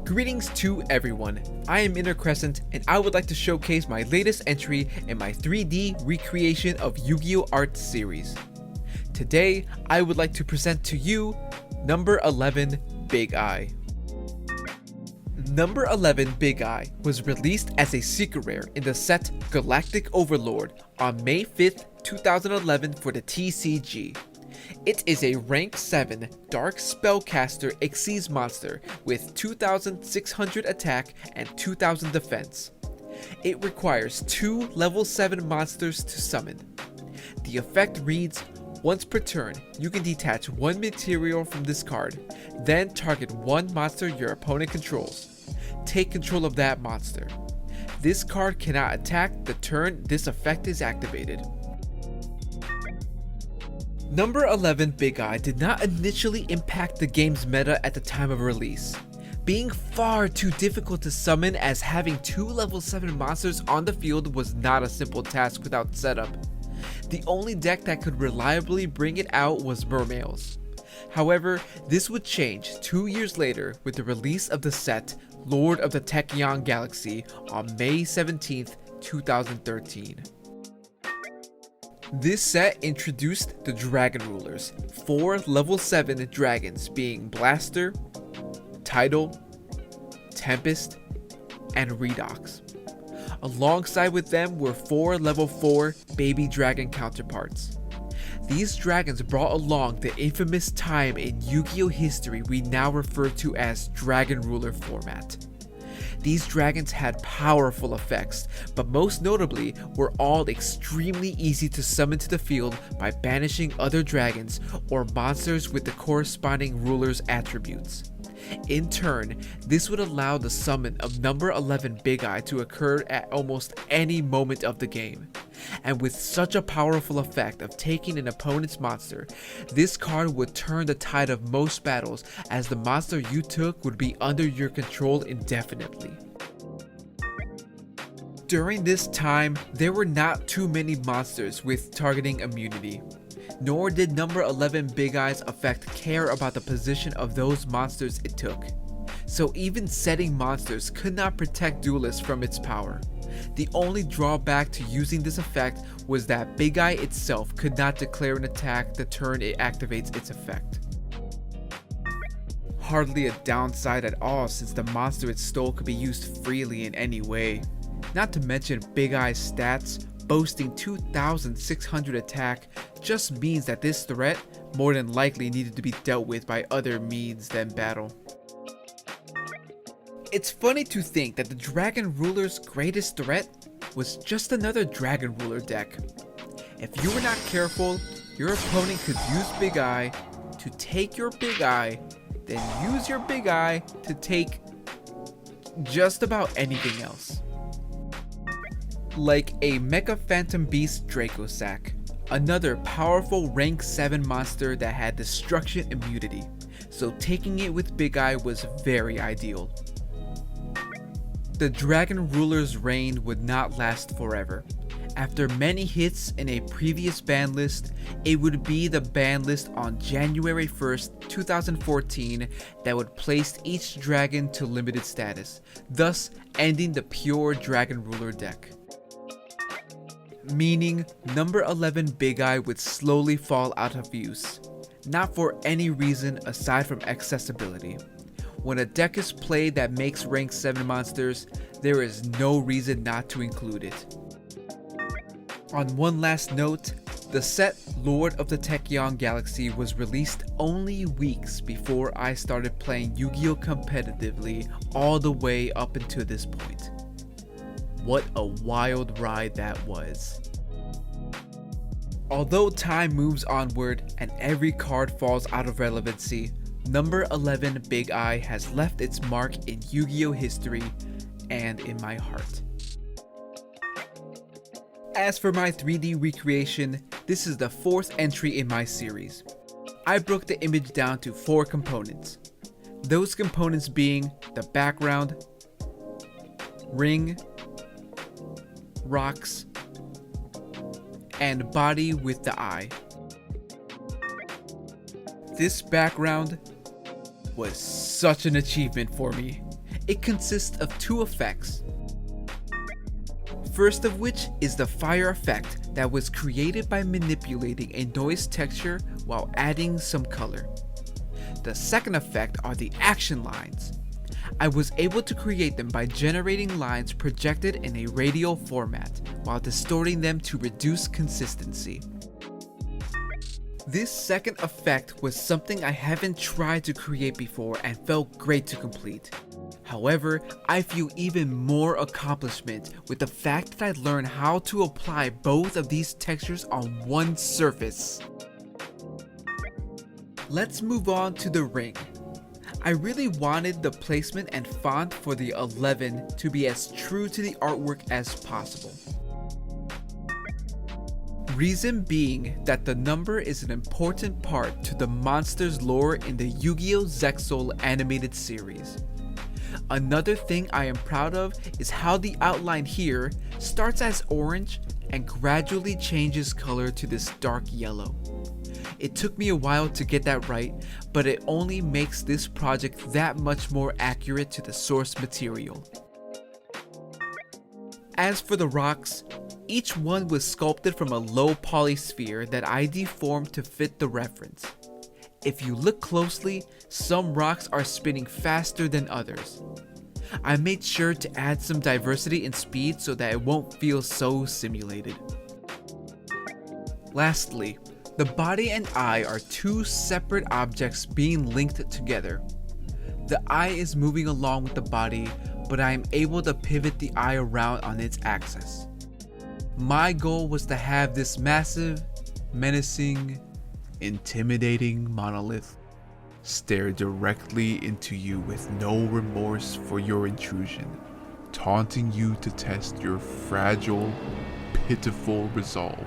Greetings to everyone, I am Crescent and I would like to showcase my latest entry in my 3D recreation of Yu-Gi-Oh! Art series. Today, I would like to present to you number 11 Big Eye. Number 11 Big Eye was released as a secret rare in the set Galactic Overlord on May 5th, 2011 for the TCG. It is a rank 7 Dark Spellcaster Xyz monster with 2600 attack and 2000 defense. It requires 2 level 7 monsters to summon. The effect reads, once per turn, you can detach 1 material from this card, then target 1 monster your opponent controls. Take control of that monster. This card cannot attack the turn this effect is activated. Number 11 Big Eye did not initially impact the game's meta at the time of release, being far too difficult to summon as having 2 level 7 monsters on the field was not a simple task without setup. The only deck that could reliably bring it out was Mermails. However, this would change 2 years later with the release of the set Lord of the Tachyon Galaxy on May 17th, 2013. This set introduced the Dragon Rulers, 4 level 7 dragons being Blaster, Tidal, Tempest, and Redox. Alongside with them were 4 level 4 baby dragon counterparts. These dragons brought along the infamous time in Yu-Gi-Oh! History we now refer to as Dragon Ruler format. These dragons had powerful effects, but most notably were all extremely easy to summon to the field by banishing other dragons or monsters with the corresponding ruler's attributes. In turn, this would allow the summon of number 11 Big Eye to occur at almost any moment of the game. And with such a powerful effect of taking an opponent's monster, this card would turn the tide of most battles as the monster you took would be under your control indefinitely. During this time, there were not too many monsters with targeting immunity. Nor did number 11 Big Eye's effect care about the position of those monsters it took. So even setting monsters could not protect duelists from its power. The only drawback to using this effect was that Big Eye itself could not declare an attack the turn it activates its effect. Hardly a downside at all since the monster it stole could be used freely in any way. Not to mention Big Eye's stats, boasting 2600 attack, just means that this threat more than likely needed to be dealt with by other means than battle. It's funny to think that the Dragon Ruler's greatest threat was just another Dragon Ruler deck. If you were not careful, your opponent could use Big Eye to take your Big Eye, then use your Big Eye to take just about anything else. Like a Mecha Phantom Beast Dracosack, another powerful rank 7 monster that had destruction immunity, so taking it with Big Eye was very ideal. The Dragon Ruler's reign would not last forever. After many hits in a previous ban list, it would be the ban list on January 1st, 2014 that would place each dragon to limited status, thus ending the pure Dragon Ruler deck. Meaning number 11 Big Eye would slowly fall out of use, not for any reason aside from accessibility. When a deck is played that makes rank 7 monsters, there is no reason not to include it. On one last note, the set Lord of the Tachyon Galaxy was released only weeks before I started playing Yu-Gi-Oh! Competitively all the way up until this point. What a wild ride that was. Although time moves onward and every card falls out of relevancy, number 11 Big Eye has left its mark in Yu-Gi-Oh! History and in my heart. As for my 3D recreation, this is the 4th entry in my series. I broke the image down to 4 components. Those components being the background, ring, rocks, and body with the eye. This background was such an achievement for me. It consists of two effects. First of which is the fire effect that was created by manipulating a noise texture while adding some color. The second effect are the action lines. I was able to create them by generating lines projected in a radial format while distorting them to reduce consistency. This second effect was something I haven't tried to create before and felt great to complete. However, I feel even more accomplishment with the fact that I learned how to apply both of these textures on one surface. Let's move on to the ring. I really wanted the placement and font for the 11 to be as true to the artwork as possible. Reason being that the number is an important part to the monster's lore in the Yu-Gi-Oh! Zexal animated series. Another thing I am proud of is how the outline here starts as orange and gradually changes color to this dark yellow. It took me a while to get that right, but it only makes this project that much more accurate to the source material. As for the rocks, each one was sculpted from a low poly sphere that I deformed to fit the reference. If you look closely, some rocks are spinning faster than others. I made sure to add some diversity in speed so that it won't feel so simulated. Lastly, the body and eye are two separate objects being linked together. The eye is moving along with the body, but I am able to pivot the eye around on its axis. My goal was to have this massive, menacing, intimidating monolith stare directly into you with no remorse for your intrusion, taunting you to test your fragile, pitiful resolve,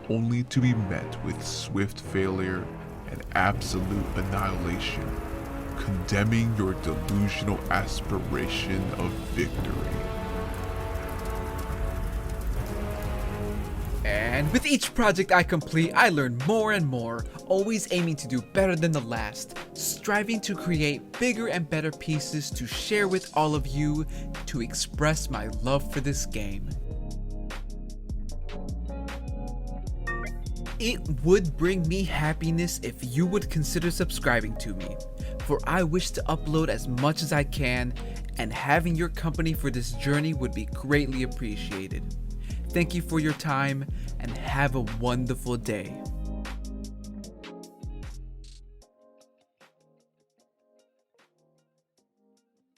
only to be met with swift failure and absolute annihilation, condemning your delusional aspiration of victory. And with each project I complete, I learn more and more, always aiming to do better than the last, striving to create bigger and better pieces to share with all of you to express my love for this game. It would bring me happiness if you would consider subscribing to me, for I wish to upload as much as I can, and having your company for this journey would be greatly appreciated. Thank you for your time, and have a wonderful day.